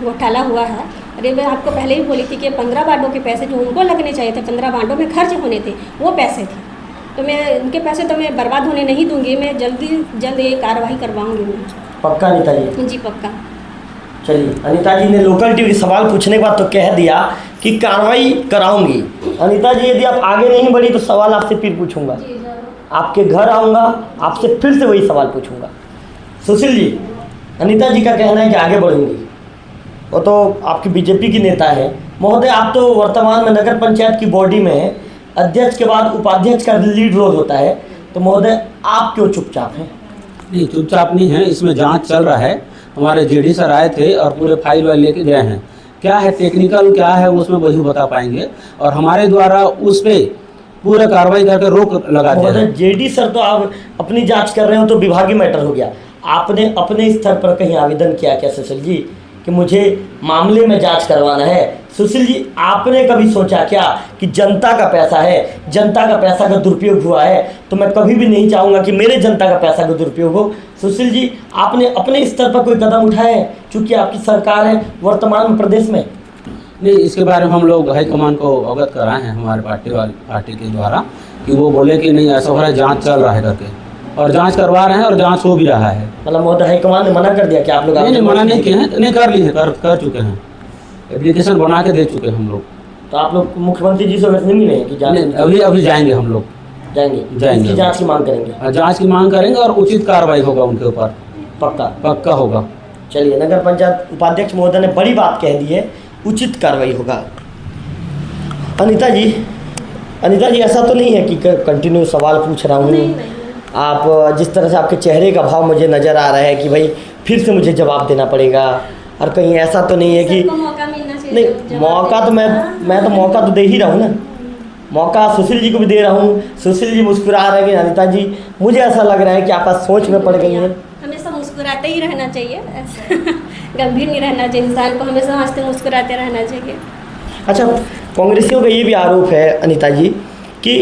घोटाला हुआ है। अरे मैं आपको पहले भी बोली थी कि 15 वार्डों के पैसे जो उनको लगने चाहिए थे, 15 वार्डों में खर्च होने थे, वो पैसे थे, तो मैं उनके पैसे तो मैं बर्बाद होने नहीं दूंगी, मैं जल्द ये कार्रवाई करवाऊंगी मैं। पक्का अनीता जी? जी पक्का। चलिए, अनीता जी ने लोकल टीवी सवाल पूछने के बाद तो कह दिया कि कार्रवाई कराऊंगी। अनीता जी यदि आप आगे नहीं बढ़ी तो सवाल आपसे फिर पूछूंगा, आपके घर आऊँगा, आपसे फिर से वही सवाल पूछूंगा। सुशील जी, अनीता जी का कहना है कि आगे बढ़ूंगी, वो तो आपकी बीजेपी की नेता है। महोदय, आप तो वर्तमान में नगर पंचायत की बॉडी में हैं, अध्यक्ष के बाद उपाध्यक्ष का लीड रोल होता है, तो महोदय आप क्यों चुपचाप हैं? नहीं, चुपचाप नहीं है, इसमें जांच चल रहा है। हमारे जेडी सर आए थे और पूरे फाइल वाइल लेके गए हैं, क्या है टेक्निकल क्या है उसमें वही बता पाएंगे, और हमारे द्वारा उस पर पूरा कार्रवाई करके रोक लगा दिया है। जेडी सर तो आप अपनी जांच कर रहे हो तो विभागीय मैटर हो गया, आपने अपने स्तर पर कहीं आवेदन किया क्या सुशील जी कि मुझे मामले में जांच करवाना है? सुशील जी, आपने कभी सोचा क्या कि जनता का पैसा है, जनता का पैसा का दुरुपयोग हुआ है, तो मैं कभी भी नहीं चाहूँगा कि मेरे जनता का पैसा का दुरुपयोग हो। सुशील जी, आपने अपने स्तर पर कोई कदम उठाए है, चूँकि आपकी सरकार है वर्तमान में प्रदेश में? नहीं, इसके बारे में हम लोग हाईकमान को अवगत कराए हैं हमारे पार्टी के द्वारा, कि वो बोले कि नहीं ऐसा हो रहा है, जाँच चल रहा है करके, और जांच करवा रहे हैं और जांच हो भी रहा है। मतलब महोदय हाईकमान ने मना कर दिया कि आप लोग? नहीं, मना नहीं किए हैं, नहीं कर लिए हैं, कर चुके हैं, एप्लीकेशन बना के दे चुके हैं हम लोग। तो आप लोग मुख्यमंत्री जी से वैसे नहीं मिले हैं कि जांच? अभी जाएंगे हम लोग, जाएंगे जांच की मांग करेंगे? जांच की मांग करेंगे और उचित कार्रवाई होगा उनके ऊपर, पक्का होगा। चलिए, नगर पंचायत उपाध्यक्ष महोदय ने बड़ी बात कह दी है, उचित कार्रवाई होगा। अनीता जी ऐसा तो नहीं है कि कंटिन्यू सवाल पूछ रहा हूँ, आप जिस तरह से आपके चेहरे का भाव मुझे नज़र आ रहा है कि भाई फिर से मुझे जवाब देना पड़ेगा, और कहीं ऐसा तो नहीं है कि मौका मिलना चाहिए? नहीं, मौका तो मैं तो मौका तो दे ही रहा हूँ ना, मौका सुशील जी को भी दे रहा हूँ। सुशील जी मुस्कुरा रहे हैं, अनीता जी मुझे ऐसा लग रहा है कि आप सोच में पड़ गई हैं। हमेशा मुस्कुराते ही रहना चाहिए, गंभीर नहीं रहना चाहिए इंसान को, हमेशा हंसते मुस्कुराते रहना चाहिए। अच्छा, कांग्रेसियों का ये भी आरोप है अनीता जी कि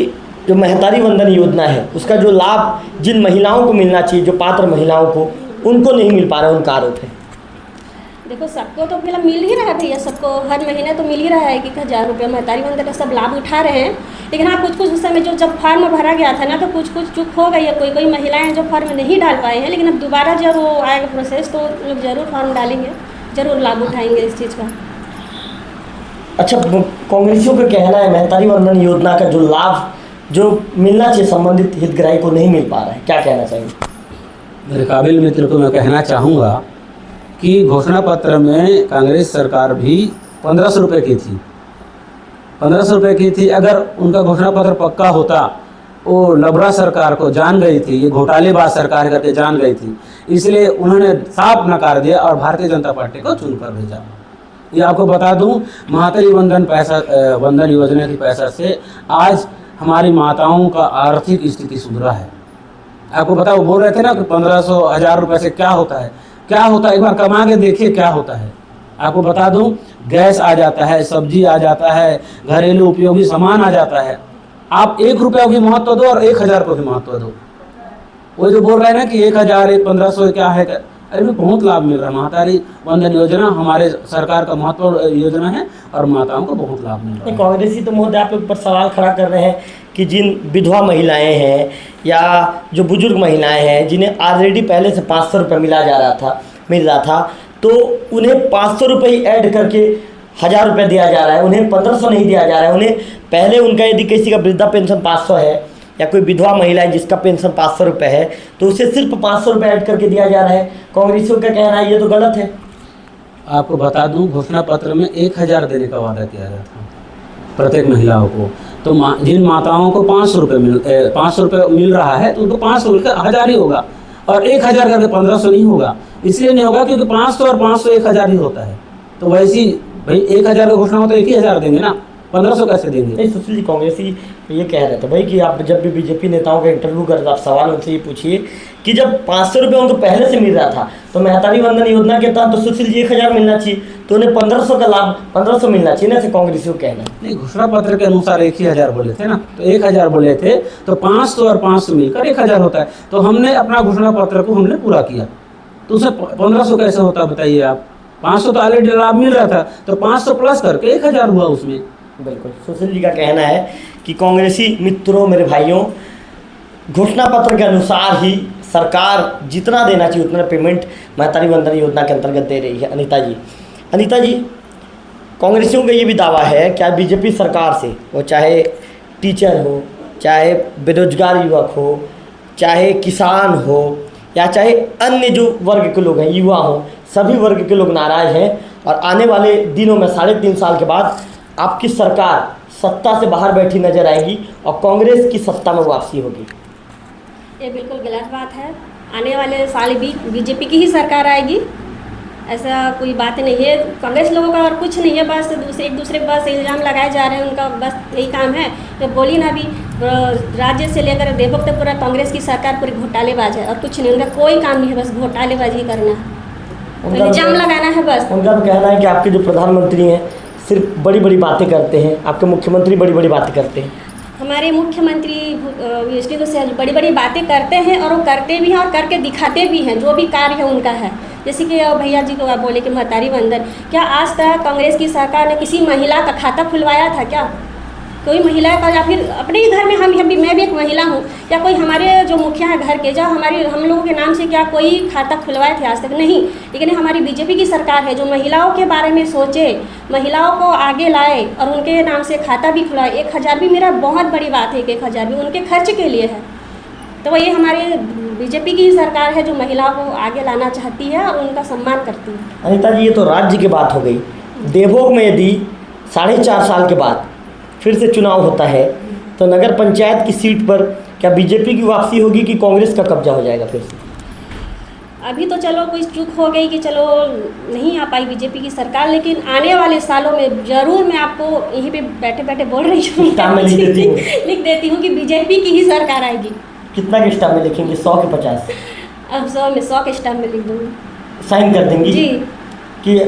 जो महतारी वंदन योजना है उसका जो लाभ जिन महिलाओं को मिलना चाहिए, जो पात्र महिलाओं को, उनको नहीं मिल पा रहा है, उनका आरोप है। देखो, सबको तो फिलहाल मिल ही रहा है भैया, सबको हर महीने तो मिल ही रहा है कि 1000 रुपये महतारी वंदन का सब लाभ उठा रहे हैं। लेकिन हाँ, कुछ उस समय जो जब फार्म भरा गया था ना, तो कुछ चूक हो गई है, कोई महिलाएं जो फॉर्म नहीं डाल पाए हैं, लेकिन अब दोबारा जब वो आएगा प्रोसेस तो लोग ज़रूर फॉर्म डालेंगे, ज़रूर लाभ उठाएंगे इस चीज़ का। अच्छा, कांग्रेसियों का कहना है महतारी वंदन योजना का जो लाभ जो मिलना चाहिए संबंधित हितग्राही को नहीं मिल पा रहा है, क्या कहना चाहिए? मेरे काबिल मित्र को मैं कहना चाहूँगा कि घोषणा पत्र में कांग्रेस सरकार भी 1500 रुपये की थी, 1500 रुपये की थी। अगर उनका घोषणा पत्र पक्का होता, वो लबरा सरकार को जान गई थी, ये घोटालेबाज सरकार करके जान गई थी, इसलिए उन्होंने साफ नकार दिया और भारतीय जनता पार्टी को चुनकर भेजा। ये आपको बता दूं, महतारी वंदन योजना की पैसा से आज हमारी माताओं का आर्थिक स्थिति सुधरा है। आपको पता, वो बोल रहे थे ना कि 1500 1000 रुपये से क्या होता है, एक बार कमा के देखिए क्या होता है। आपको बता दूं, गैस आ जाता है, सब्जी आ जाता है, घरेलू उपयोगी सामान आ जाता है। आप 1 रुपया को भी महत्व दो और 1000 को भी महत्व दो। वो जो बोल रहे हैं ना कि 1000 1500 क्या है, अरे भी बहुत लाभ मिल रहा है। महतारी वंदन योजना हमारे सरकार का महत्वपूर्ण योजना है और माताओं को बहुत लाभ मिल रहा है। कांग्रेसी तो महोदय आप ऊपर सवाल खड़ा कर रहे हैं कि जिन विधवा महिलाएं हैं या जो बुजुर्ग महिलाएं हैं जिन्हें ऑलरेडी पहले से 500 रुपये मिल रहा था तो उन्हें 500 रुपये ही ऐड करके 1000 रुपये दिया जा रहा है, उन्हें 1500 नहीं दिया जा रहा है। उन्हें पहले उनका यदि किसी का वृद्धा पेंशन 500 है या कोई विधवा महिला है जिसका पेंशन 500 रुपये है तो उसे सिर्फ 500 रुपये ऐड करके दिया जा रहा है। कांग्रेसियों का कहना है ये तो गलत है। आपको बता दूं घोषणा पत्र में 1000 देने का वादा किया गया था प्रत्येक महिलाओं को। तो जिन माताओं को 500 रुपये मिल रहा है तो उनको 500 मिलकर 1000 ही होगा और 1000 करके 1500 नहीं होगा। इसलिए नहीं होगा क्योंकि 500 और 500 1000 ही होता है। तो वैसी भाई 1000 का घोषणा हो तो 1000 देंगे ना, 1500 कैसे देंगे? नहीं सुशील जी, कांग्रेसी ये कह रहे थे भाई कि आप जब भी बीजेपी नेताओं का इंटरव्यू कर रहे आप सवाल उनसे ये पूछिए कि जब 500 रुपये उनको पहले से मिल रहा था तो महतारी वंदन योजना के तहत तो सुशील जी 1000 मिलना चाहिए तो उन्हें 1500 का लाभ 1500 मिलना चाहिए ना, से कांग्रेसियों का कहना। नहीं, घोषणा पत्र के अनुसार 1000 बोले थे ना, तो 1000 बोले थे तो 500 और 500 मिलकर 1000 होता है। तो हमने अपना घोषणा पत्र को हमने पूरा किया तो उसमें 1500 कैसे होता बताइए आप? 500 तो ऑलरेडी लाभ मिल रहा था तो 500 प्लस करके 1000 हुआ उसमें। बिल्कुल, सुशील जी का कहना है कि कांग्रेसी मित्रों, मेरे भाइयों, घोषणा पत्र के अनुसार ही सरकार जितना देना चाहिए उतना पेमेंट महतारी वंदन योजना के अंतर्गत दे रही है। अनीता जी, कांग्रेसियों का ये भी दावा है क्या बीजेपी सरकार से, वो चाहे टीचर हो, चाहे बेरोजगार युवक हो, चाहे किसान हो या चाहे अन्य जो वर्ग के लोग हैं, युवा हो, सभी वर्ग के लोग नाराज़ हैं और आने वाले दिनों में 3.5 साल के बाद आपकी सरकार सत्ता से बाहर बैठी नजर आएगी और कांग्रेस की सत्ता में वापसी होगी। ये बिल्कुल गलत बात है। आने वाले साल भी बीजेपी की ही सरकार आएगी, ऐसा कोई बात नहीं है। कांग्रेस लोगों का और कुछ नहीं है, बस एक दूसरे पर बस इल्ज़ाम लगाए जा रहे हैं, उनका बस यही काम है। तो बोली ना, भी राज्य से लेकर देवों तक पूरा कांग्रेस की सरकार पूरी घोटालेबाज है और कुछ नहीं, उनका कोई काम नहीं है, बस घोटालेबाजी करना है, इल्ज़ाम लगाना है बस। उनका तो कहना है कि आपके जो प्रधानमंत्री हैं सिर्फ बड़ी बड़ी बातें करते हैं, आपके मुख्यमंत्री बड़ी बड़ी बातें करते हैं। हमारे मुख्यमंत्री इसलिए तो बड़ी बड़ी बातें करते हैं और वो करते भी हैं और करके दिखाते भी हैं, जो भी कार्य है उनका है। जैसे कि भैया जी को आप बोले कि महतारी वंदन, क्या आज तक कांग्रेस की सरकार ने किसी महिला का खाता खुलवाया था क्या? कोई महिला का, या फिर अपने ही घर में मैं भी एक महिला हूँ, या कोई हमारे जो मुखिया है घर के, जो हम लोगों के नाम से क्या कोई खाता खुलवाए थे? आज तक नहीं। लेकिन हमारी बीजेपी की सरकार है जो महिलाओं के बारे में सोचे, महिलाओं को आगे लाए और उनके नाम से खाता भी खुलवाए। 1000 भी मेरा बहुत बड़ी बात है कि 1000 भी उनके खर्च के लिए है। तो ये हमारे बीजेपी की ही सरकार है जो महिलाओं को आगे लाना चाहती है और उनका सम्मान करती है। अनीता जी, ये तो राज्य की बात हो गई। देवभोग में यदि 4.5 साल के बाद फिर से चुनाव होता है तो नगर पंचायत की सीट पर क्या बीजेपी की वापसी होगी कि कांग्रेस का कब्जा हो जाएगा फिर से? अभी तो चलो कोई चूक हो गई कि चलो नहीं आ पाई बीजेपी की सरकार, लेकिन आने वाले सालों में ज़रूर मैं आपको यहीं पे बैठे बैठे बोल रही हूँ, लिख देती हूँ कि बीजेपी की ही सरकार आएगी। कितना के स्टाम्प में लिखेंगे? 100 के 50? अब 100 में 100 के स्टाम्प में लिख दूँगी, साइन कर देंगी जी कि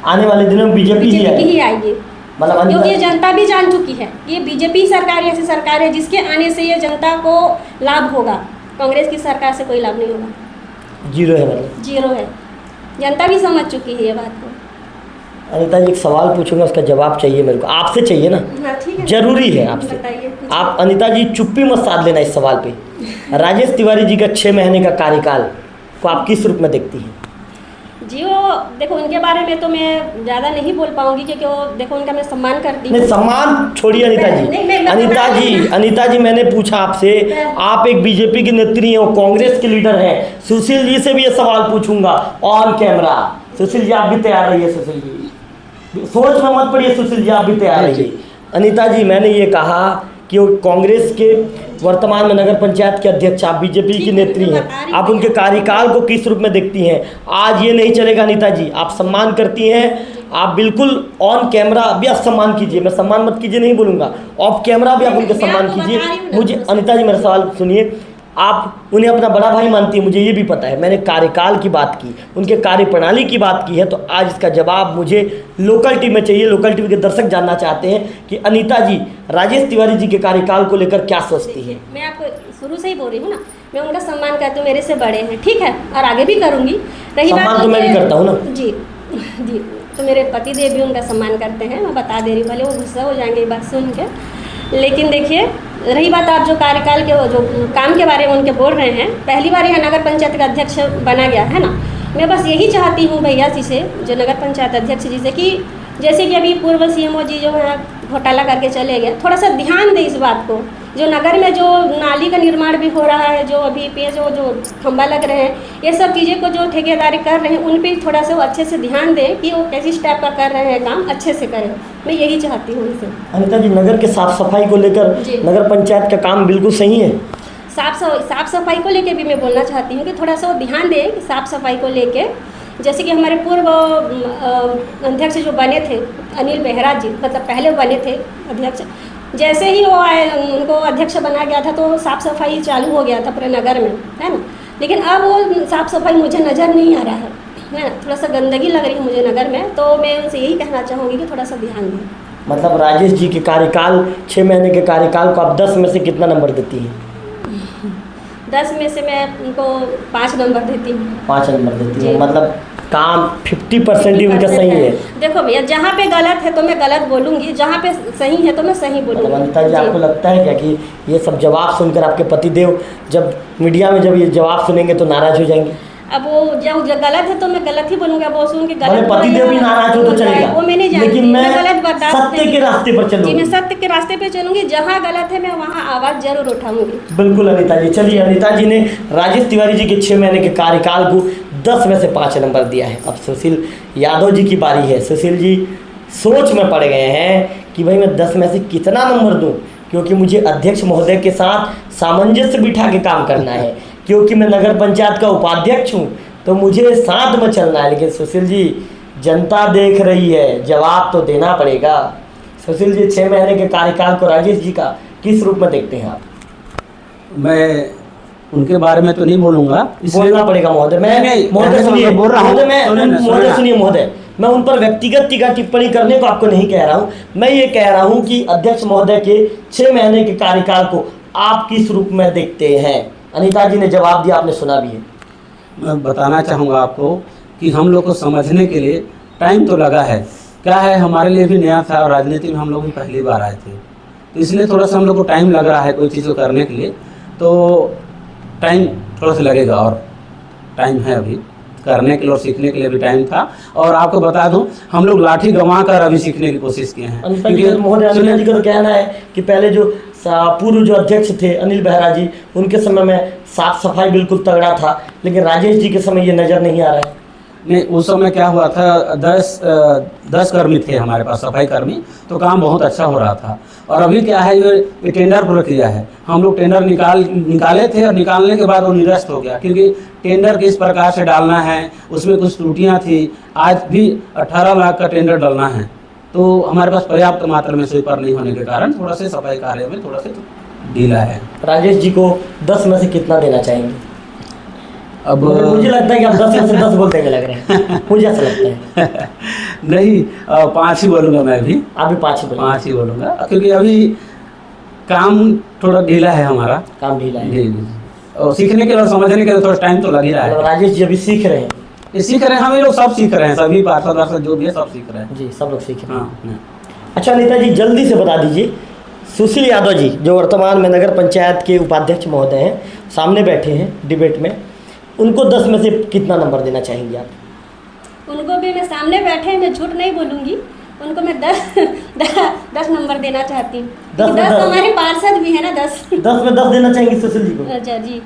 आने वाले दिनों में बीजेपी ही आएगी। मतलब क्योंकि ये जनता भी जान चुकी है ये बीजेपी सरकार ऐसी सरकार है जिसके आने से ये जनता को लाभ होगा, कांग्रेस की सरकार से कोई लाभ नहीं होगा। जीरो है, मतलब जीरो है। जनता भी समझ चुकी है ये बात को। अनीता जी, एक सवाल पूछूंगा, उसका जवाब चाहिए मेरे को, आपसे चाहिए ना? हाँ, ठीक है, जरूरी है आपसे। आप अनीता जी चुप्पी मत साध लेना इस सवाल पे। राजेश तिवारी जी का 6 महीने का कार्यकाल को आप किस रूप में देखती हैं? जी, वो देखो उनके बारे में तो मैं ज़्यादा नहीं बोल पाऊंगी क्योंकि वो देखो उनका मैं सम्मान करती हूँ। नहीं, सम्मान छोड़िए अनीता जी। अनीता जी मैंने पूछा आपसे, आप एक बीजेपी की नेत्री हैं, कांग्रेस के लीडर हैं। सुशील जी से भी ये सवाल पूछूंगा ऑन कैमरा। सुशील जी आप भी तैयार रहिए, सुशील जी सोच में मत पड़िए, सुशील जी आप भी तैयार रहिए। अनीता जी, मैंने ये कहा कि वो कांग्रेस के वर्तमान में नगर पंचायत के अध्यक्ष, आप बीजेपी की नेत्री हैं, आप उनके कार्यकाल को किस रूप में देखती हैं? आज ये नहीं चलेगा अनीता जी, आप सम्मान करती हैं, आप बिल्कुल ऑन कैमरा भी आप सम्मान कीजिए, मैं सम्मान मत कीजिए नहीं बोलूँगा, ऑफ कैमरा भी आप उनके सम्मान कीजिए। मुझे अनीता जी मेरा सवाल सुनिए, आप उन्हें अपना बड़ा भाई मानती है, मुझे ये भी पता है। मैंने कार्यकाल की बात की, उनके कार्यप्रणाली की बात की है, तो आज इसका जवाब मुझे लोकल टीवी में चाहिए। लोकल टीवी के दर्शक जानना चाहते हैं कि अनीता जी राजेश तिवारी जी के कार्यकाल को लेकर क्या सोचती है। मैं आपको शुरू से ही बोल रही हूँ ना, मैं उनका सम्मान करती हूँ, मेरे से बड़े हैं, ठीक है, और आगे भी करूँगी। रही बात सम्मान तो मैं भी करता हूँ ना। जी जी, तो मेरे पति देव भी उनका सम्मान करते हैं, मैं बता दे रही हूँ, भले वो गुस्सा हो जाएंगे ये बात सुन के। लेकिन देखिए, रही बात आप जो कार्यकाल के जो काम के बारे में उनके बोल रहे हैं, पहली बार यहाँ नगर पंचायत का अध्यक्ष बना गया है ना। मैं बस यही चाहती हूँ भैया जी से, जो नगर पंचायत अध्यक्ष जी से, कि जैसे कि अभी पूर्व सीएमओ जी जो है घोटाला करके चले गए, थोड़ा सा ध्यान दें इस बात को। जो नगर में जो नाली का निर्माण भी हो रहा है, जो अभी पे जो खंभा लग रहे हैं, ये सब चीज़ें को जो ठेकेदारी कर रहे हैं, उन पर थोड़ा सा वो अच्छे से ध्यान दें कि वो किस टाइप का कर रहे हैं काम, अच्छे से करें। मैं यही चाहती हूँ उनसे। अनीता जी, नगर के साफ सफाई को लेकर नगर पंचायत का काम बिल्कुल सही है। साफ सफाई को लेके भी मैं बोलना चाहती हूँ कि थोड़ा सा वो ध्यान दें कि साफ सफाई को लेके, जैसे कि हमारे पूर्व अध्यक्ष जो बने थे अनिल बेहरा जी, मतलब पहले बने थे अध्यक्ष, जैसे ही वो आए उनको अध्यक्ष बना गया था तो साफ़ सफाई चालू हो गया था पूरे नगर में, है ना। लेकिन अब वो साफ़ सफाई मुझे नज़र नहीं आ रहा है ना, थोड़ा सा गंदगी लग रही है मुझे नगर में। तो मैं उनसे यही कहना चाहूँगी कि थोड़ा सा ध्यान दें। मतलब राजेश जी के कार्यकाल 6 महीने के कार्यकाल को आप 10 में से कितना नंबर देती हैं? 10 में से मैं उनको 5 नंबर देती हूँ। 5 नंबर देती हूँ, मतलब काम 50% ही उनका सही है। देखो भैया, जहाँ पे गलत है तो मैं गलत बोलूँगी, जहाँ पे सही है तो मैं सही बोलूँगी। अनीता जी, आपको लगता है क्या कि ये सब जवाब सुनकर आपके पतिदेव जब मीडिया में जब ये जवाब सुनेंगे तो नाराज हो जाएंगे? अब वो जब गलत है तो मैं गलत ही बोलूँगा, वो सुन के गलत। पतिदेव भी नाराज हो तो चलेगा, वो मैं नहीं जानती, लेकिन मैं गलत बता सत्य के रास्ते पर चलूँगी। जी, मैं सत्य के रास्ते पे चलूँगी, जहाँ गलत है मैं वहाँ आवाज़ जरूर उठाऊँगी। बिल्कुल अनीता जी। चलिए, अनीता जी ने राजेश तिवारी जी के 6 महीने के कार्यकाल को 10 में से 5 नंबर दिया है। अब सुशील यादव जी की बारी है। सुशील जी सोच में पड़ गए हैं कि भाई मैं 10 में से कितना नंबर दूं, क्योंकि मुझे अध्यक्ष महोदय के साथ सामंजस्य बिठा के काम करना है, क्योंकि मैं नगर पंचायत का उपाध्यक्ष हूं, तो मुझे साथ में चलना है। लेकिन सुशील जी, जनता देख रही है, जवाब तो देना पड़ेगा। सुशील जी, 6 महीने के कार्यकाल को राजेश जी का किस रूप में देखते हैं आप? मैं उनके बारे में तो नहीं बोलूँगा, बोलना पड़ेगा महोदय। महोदय सुनिए, बोल रहा हूँ, महोदय सुनिए महोदय, मैं उन पर व्यक्तिगत टीका टिप्पणी करने को आपको नहीं कह रहा हूँ। मैं ये कह रहा हूँ कि अध्यक्ष महोदय के 6 महीने के कार्यकाल को आप किस रूप में देखते हैं? अनीता जी ने जवाब दिया, आपने सुना भी है। मैं बताना चाहूँगा आपको कि हम लोग को समझने के लिए टाइम तो लगा है। क्या है, हमारे लिए भी नया था और राजनीति में हम लोग भी पहली बार आए थे, तो इसलिए थोड़ा सा हम लोग को टाइम लग रहा है कोई चीज़ को करने के लिए। तो टाइम थोड़ा सा लगेगा और टाइम है अभी करने के लिए और सीखने के लिए भी टाइम था। और आपको बता दूं, हम लोग लाठी गंवा कर अभी सीखने की कोशिश किए हैं। महोदय, अनिता जी का तो कहना है कि पहले जो पूर्व जो अध्यक्ष थे अनिल बेहरा जी, उनके समय में साफ सफाई बिल्कुल तगड़ा था, लेकिन राजेश जी के समय ये नज़र नहीं आ रहा है। नहीं, उस समय क्या हुआ था, 10 कर्मी थे हमारे पास, सफाई कर्मी, तो काम बहुत अच्छा हो रहा था। और अभी क्या है, ये टेंडर प्रक्रिया है। हम लोग टेंडर निकाले थे और निकालने के बाद वो निरस्त हो गया, क्योंकि टेंडर किस प्रकार से डालना है उसमें कुछ त्रुटियां थी। आज भी 18 लाख का टेंडर डालना है, तो हमारे पास पर्याप्त मात्रा में स्वीपर नहीं होने के कारण थोड़ा से सफाई कार्य में थोड़ा से ढीला है। राजेश जी को 10 में से कितना देना चाहेंगे? अब मुझे लगता है कि आप 10 में से 10 बोलते हुए लग रहे हैं, मुझे ऐसा लगता है। नहीं, 5 ही बोलूँगा मैं भी। आप भी 5 ही बोलूँगा, क्योंकि अभी काम थोड़ा ढीला है, हमारा काम ढीला है। जी, और सीखने के लिए और समझने के लिए थोड़ा टाइम तो लग ही रहा है। राजेश जी अभी सीख रहे हैं? सीख रहे हैं, हम लोग सब सीख रहे हैं, सभी पार्षद जो भी है सब सीख रहे हैं। जी, सब लोग सीख रहे हैं। हाँ। अच्छा अनीता जी, जल्दी से बता दीजिए, सुशील यादव जी जो वर्तमान में नगर पंचायत के उपाध्यक्ष महोदय हैं, सामने बैठे हैं डिबेट में, उनको 10 में से कितना नंबर देना चाहेंगे आप? उनको भी मैं सामने बैठे हैं, मैं झूठ नहीं बोलूँगी, उनको मैं 10 नंबर देना चाहती हूँ। 10 हमारे पार्षद भी है ना, 10 में 10 देना चाहेंगे सुशील जी को? अच्छा जी।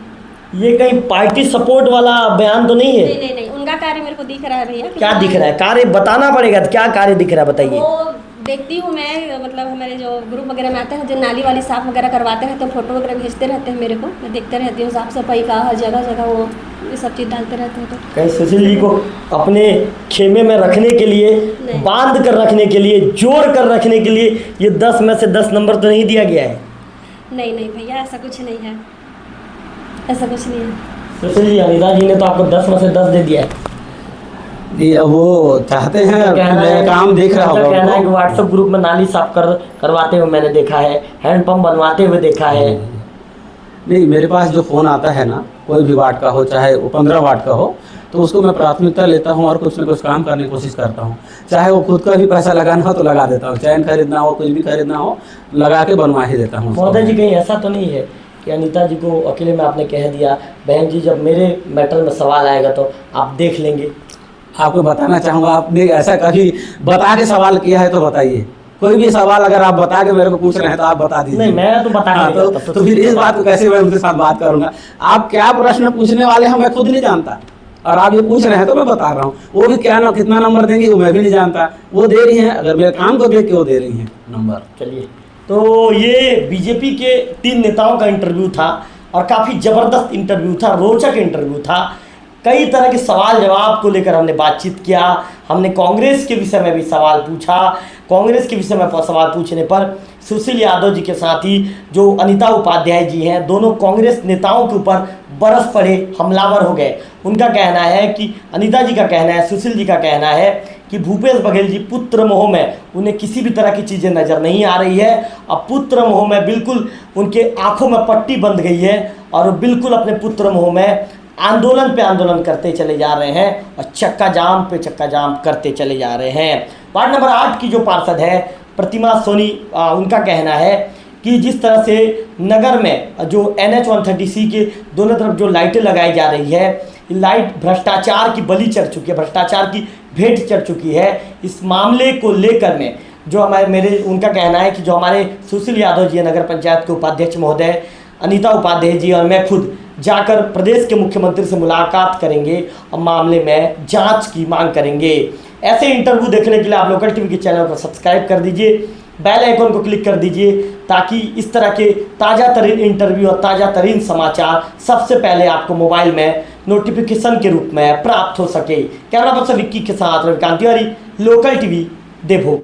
ये कहीं पार्टी सपोर्ट वाला बयान तो नहीं है? नहीं, उनका कार्य मेरे को दिख रहा है भैया। क्या दिख रहा है? कार्य बताना पड़ेगा, क्या कार्य दिख रहा है बताइए। वो देखती हूँ मैं, मतलब हमारे जो ग्रुप वगैरह में आते हैं, जो नाली वाली साफ वगैरह करवाते हैं, तो फोटो वगैरह भेजते रहते हैं मेरे को, मैं देखते रहती हूँ साफ सफाई का, हर जगह वो ये सब चीज़ डालते रहते हैं। तो कहीं सुशील जी को अपने खेमे में रखने के लिए, बांध कर रखने के लिए, जोड़ कर रखने के लिए ये 10 में से 10 नंबर तो नहीं दिया गया है? नहीं भैया, ऐसा कुछ नहीं है। ऐसा कुछ नहीं है। सुशील जी, अनिता जी ने तो आपको 10 में से 10 दे दिया है। ये वो चाहते हैं कि मेरा काम देख रहा उनका कहना है कि होगा। व्हाट्सएप ग्रुप में नाली साफ करवाते हुए मैंने देखा है, हैंडपंप बनवाते हुए देखा है। नहीं, मेरे पास जो फ़ोन आता है ना, कोई भी वार्ड का हो, चाहे वो 15 वार्ड का हो, तो उसको मैं प्राथमिकता लेता हूँ और कुछ न कुछ काम करने की कोशिश करता हूँ। चाहे वो खुद का भी पैसा लगाना हो तो लगा देता हूँ, चैन खरीदना हो, कुछ भी खरीदना हो, लगा के बनवा ही देता हूँ। महोदय जी, कहीं ऐसा तो नहीं है कि अनीता जी को अकेले में आपने कह दिया, बहन जी जब मेरे मैटर में सवाल आएगा तो आप देख लेंगे? आपको बताना चाहूँगा, आपने ऐसा कभी बता के सवाल किया है तो बताइए। कोई भी सवाल अगर आप बता के मेरे को पूछ रहे हैं तो आप बता दीजिए। नहीं, मैं तो बता हाँ, नहीं करता, तो फिर इस बात को कैसे मैं उनके साथ बात करूंगा? आप क्या प्रश्न पूछने वाले हैं मैं खुद नहीं जानता, और आप ये पूछ रहे हैं तो मैं बता रहा हूँ। वो भी क्या कितना नंबर देंगे वो मैं भी नहीं जानता। वो दे रही हैं, अगर मेरे काम को देख के वो दे रही हैं नंबर। चलिए, तो ये बीजेपी के 3 नेताओं का इंटरव्यू था और काफ़ी ज़बरदस्त इंटरव्यू था, रोचक इंटरव्यू था। कई तरह के सवाल जवाब को लेकर हमने बातचीत किया। हमने कांग्रेस के विषय में भी सवाल पूछा। कांग्रेस के विषय में सवाल पूछने पर सुशील यादव जी के साथ ही जो अनीता उपाध्याय जी हैं, दोनों कांग्रेस नेताओं के ऊपर बरस पड़े, हमलावर हो गए। उनका कहना है कि अनीता जी का कहना है, सुशील जी का कहना है कि भूपेश बघेल जी पुत्र मोह में, उन्हें किसी भी तरह की चीज़ें नज़र नहीं आ रही है। अब पुत्र मोह में बिल्कुल उनके आँखों में पट्टी बंध गई है और बिल्कुल अपने पुत्र मोह में आंदोलन पे आंदोलन करते चले जा रहे हैं और चक्का जाम पे चक्का जाम करते चले जा रहे हैं। वार्ड नंबर 8 की जो पार्षद है प्रतिमा सोनी, उनका कहना है कि जिस तरह से नगर में जो NH 130C के दोनों तरफ जो लाइटें लगाई जा रही है, ये लाइट भ्रष्टाचार की बलि चढ़ चुकी है, भ्रष्टाचार की भेंट चढ़ चुकी है। इस मामले को लेकर में जो उनका कहना है कि जो हमारे सुशील यादव जी नगर पंचायत के उपाध्यक्ष महोदय, अनीता उपाध्याय जी और मैं खुद जाकर प्रदेश के मुख्यमंत्री से मुलाकात करेंगे और मामले में जांच की मांग करेंगे। ऐसे इंटरव्यू देखने के लिए आप लोकल टीवी के चैनल को सब्सक्राइब कर दीजिए, बेल आइकन को क्लिक कर दीजिए, ताकि इस तरह के ताज़ा तरीन इंटरव्यू और ताज़ा तरीन समाचार सबसे पहले आपको मोबाइल में नोटिफिकेशन के रूप में प्राप्त हो सके। कैमरा पर्सन विक्की के साथ रविकांत तिवारी, लोकल टीवी, देवभोग।